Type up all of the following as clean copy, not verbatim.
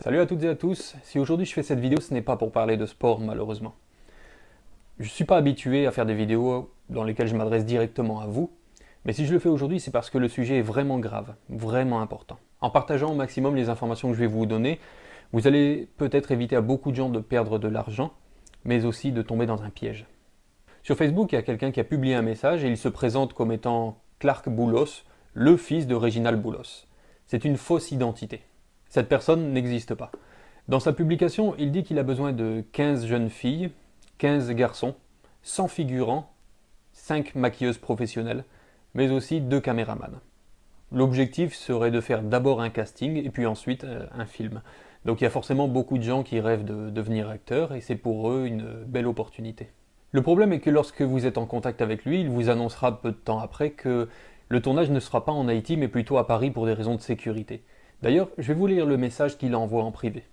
Salut à toutes et à tous, si aujourd'hui je fais cette vidéo ce n'est pas pour parler de sport malheureusement. Je ne suis pas habitué à faire des vidéos dans lesquelles je m'adresse directement à vous, mais si je le fais aujourd'hui c'est parce que le sujet est vraiment grave, vraiment important. En partageant au maximum les informations que je vais vous donner, vous allez peut-être éviter à beaucoup de gens de perdre de l'argent, mais aussi de tomber dans un piège. Sur Facebook, il y a quelqu'un qui a publié un message et il se présente comme étant Clark Boulos, le fils de Réginald Boulos. C'est une fausse identité. Cette personne n'existe pas. Dans sa publication, il dit qu'il a besoin de 15 jeunes filles, 15 garçons, 100 figurants, 5 maquilleuses professionnelles, mais aussi 2 caméramans. L'objectif serait de faire d'abord un casting et puis ensuite un film. Donc il y a forcément beaucoup de gens qui rêvent de devenir acteurs et c'est pour eux une belle opportunité. Le problème est que lorsque vous êtes en contact avec lui, il vous annoncera peu de temps après que le tournage ne sera pas en Haïti mais plutôt à Paris pour des raisons de sécurité. D'ailleurs, je vais vous lire le message qu'il envoie en privé.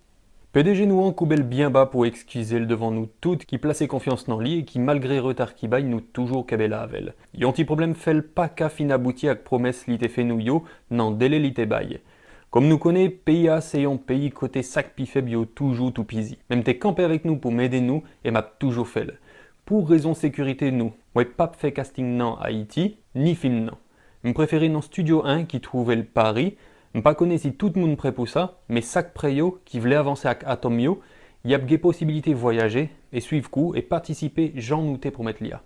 PDG nous coubelle bien bas pour excuser le devant nous toutes qui plaçait confiance dans lui et qui malgré retard qui baille nous toujours kabela avel. Yon ti problème fait pas qu'à fin abouti avec promesse li te fait nous yo, nan délai li te baille. Comme nous connaît, pays A c'est un pays côté sac pi faible yo toujours tout pisi. Même t'es campé avec nous pour m'aider nous et m'a toujours fait. Pour raison sécurité nous, ouais pas fait casting nan Haïti, ni film nan. M'préférer dans Studio 1 qui trouvait le Paris. Je ne connais pas si tout le monde prêt pour ça, mais chaque préyo qui voulait avancer avec Atomio, il y a des possibilités de voyager et suivre coup et participer j'en nouté pour mettre l'IA.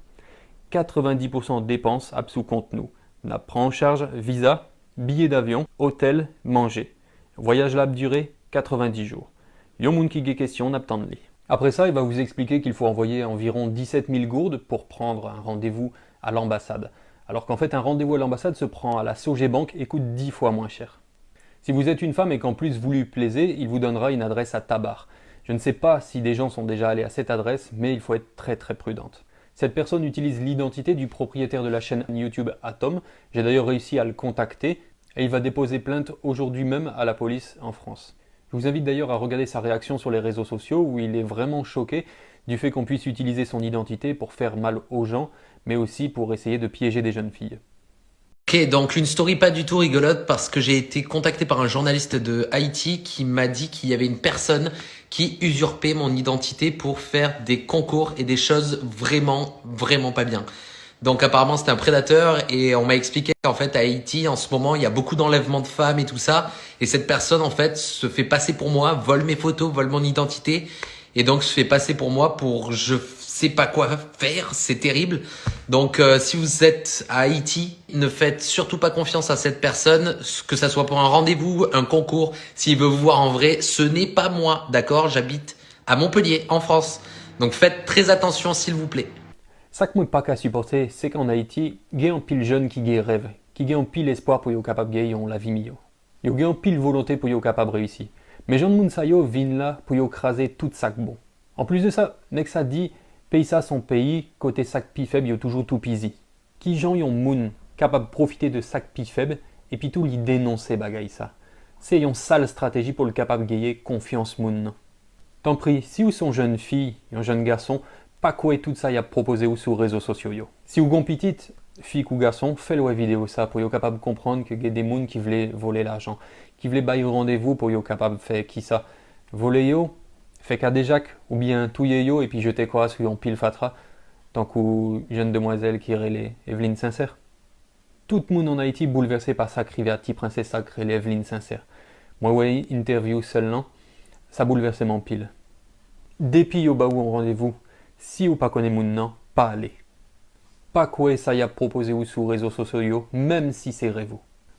90% de dépenses à sous compte nous. On prend en charge visa, billets d'avion, hôtel, manger. Voyage là durée 90 jours. Yon moun qui ait question n'attend li. Après ça, il va vous expliquer qu'il faut envoyer environ 17 000 gourdes pour prendre un rendez-vous à l'ambassade. Alors qu'en fait, un rendez-vous à l'ambassade se prend à la Sogebank et coûte 10 fois moins cher. Si vous êtes une femme et qu'en plus vous lui plaisez, il vous donnera une adresse à Tabar. Je ne sais pas si des gens sont déjà allés à cette adresse, mais il faut être très prudente. Cette personne utilise l'identité du propriétaire de la chaîne YouTube Atom. J'ai d'ailleurs réussi à le contacter et il va déposer plainte aujourd'hui même à la police en France. Je vous invite d'ailleurs à regarder sa réaction sur les réseaux sociaux où il est vraiment choqué du fait qu'on puisse utiliser son identité pour faire mal aux gens, mais aussi pour essayer de piéger des jeunes filles. Ok, donc une story pas du tout rigolote parce que j'ai été contacté par un journaliste de Haïti qui m'a dit qu'il y avait une personne qui usurpait mon identité pour faire des concours et des choses vraiment pas bien. Donc apparemment c'était un prédateur et on m'a expliqué qu'en fait à Haïti en ce moment il y a beaucoup d'enlèvements de femmes et tout ça et cette personne en fait se fait passer pour moi, vole mes photos, vole mon identité et donc se fait passer pour moi pour je sais pas quoi faire, c'est terrible. Donc si vous êtes à Haïti, ne faites surtout pas confiance à cette personne, que ça soit pour un rendez-vous, un concours, s'il veut vous voir en vrai, ce n'est pas moi, d'accord? J'habite à Montpellier, en France. Donc faites très attention s'il vous plaît. Ça que moi pas qu'à supporter, c'est qu'en Haïti, il y a un pile jeune qui a rêve, qui a un pile espoir pour être capable de gagner la vie mieux. Il y a un pile volonté pour être capable de réussir. Mais Jean Moun Sayo vient là pour écraser tout sac bon. En plus de ça, Nexa dit, pays ça son pays, côté sac pi faible, il y a toujours tout pisi. Qui Jean yon moun capable de profiter de sac pi faible et puis tout lui dénoncer bagay ça. C'est une sale stratégie pour le capable de gagner confiance moun. Tant pis, si vous sont jeune fille, un jeune garçon, pas quoi tout ça y a proposé ou sur les réseaux sociaux yo. Si vous gon petite, fille ou garçon, faites-le vidéo ça pour être capable de comprendre que y a des moun qui voulaient voler l'argent, qui voulaient bailler rendez-vous pour être capable de faire qui ça. Voler yo, fait qu'à des jacques ou bien touiller yo et puis jeter quoi sur un pile fatra, tant qu'une jeune demoiselle qui relait Evelyne Sincère. Tout le monde en Haïti bouleversé par sa rivière petit princesse sacrée Evelyne Sincère. Moi ouais, interview seulement, ça bouleversait mon pile. Depuis yo ba ou en rendez-vous, si ou pas connaît moun nan, pas aller. Pas quoi ça y a proposé ou sur réseaux sociaux, même si c'est rêve.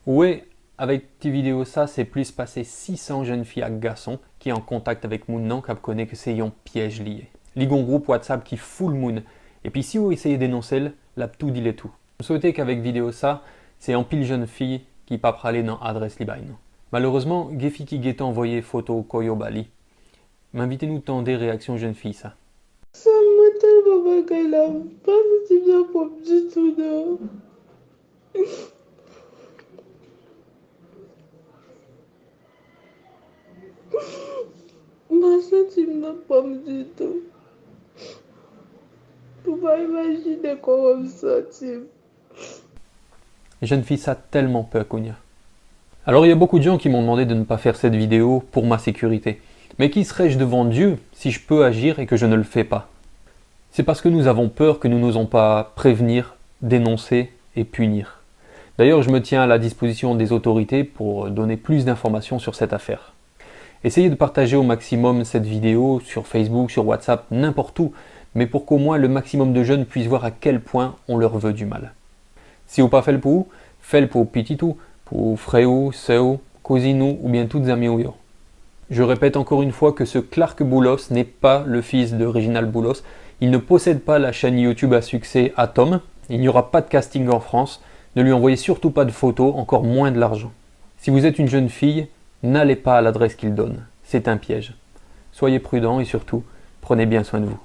Ouais, avec tes vidéos ça, c'est plus passé 600 jeunes filles à garçons qui est en contact avec moun nan qui connaît que c'est un piège lié. Ligon groupe WhatsApp qui fout le moun. Et puis si vous essayez de dénoncer, la tout dit les tout. Je souhaitais qu'avec vidéo ça, c'est en pile jeune fille qui pas praler dans adresse libaï. Malheureusement, Gefi qui guette envoyé photo Koyo Bali. M'invitez-nous tant des réactions jeunes filles ça. Ça me tellement bagay là, pas si bien pour du tout non. Ma senti n'a pas du tout. Pour pas imaginer comment me sentir. Les jeunes filles ça tellement peur Kounia. Alors il y a beaucoup de gens qui m'ont demandé de ne pas faire cette vidéo pour ma sécurité. Mais qui serais-je devant Dieu si je peux agir et que je ne le fais pas? C'est parce que nous avons peur que nous n'osons pas prévenir, dénoncer et punir. D'ailleurs, je me tiens à la disposition des autorités pour donner plus d'informations sur cette affaire. Essayez de partager au maximum cette vidéo sur Facebook, sur WhatsApp, n'importe où, mais pour qu'au moins le maximum de jeunes puissent voir à quel point on leur veut du mal. Si vous pas fait le pour, faites le pour pititou, pour frère, sœur, cousine ou bien toutes amies ou yo. Je répète encore une fois que ce Clark Boulos n'est pas le fils de Reginald Boulos. Il ne possède pas la chaîne YouTube à succès Atom. Il n'y aura pas de casting en France. Ne lui envoyez surtout pas de photos, encore moins de l'argent. Si vous êtes une jeune fille, n'allez pas à l'adresse qu'il donne. C'est un piège. Soyez prudents et surtout, prenez bien soin de vous.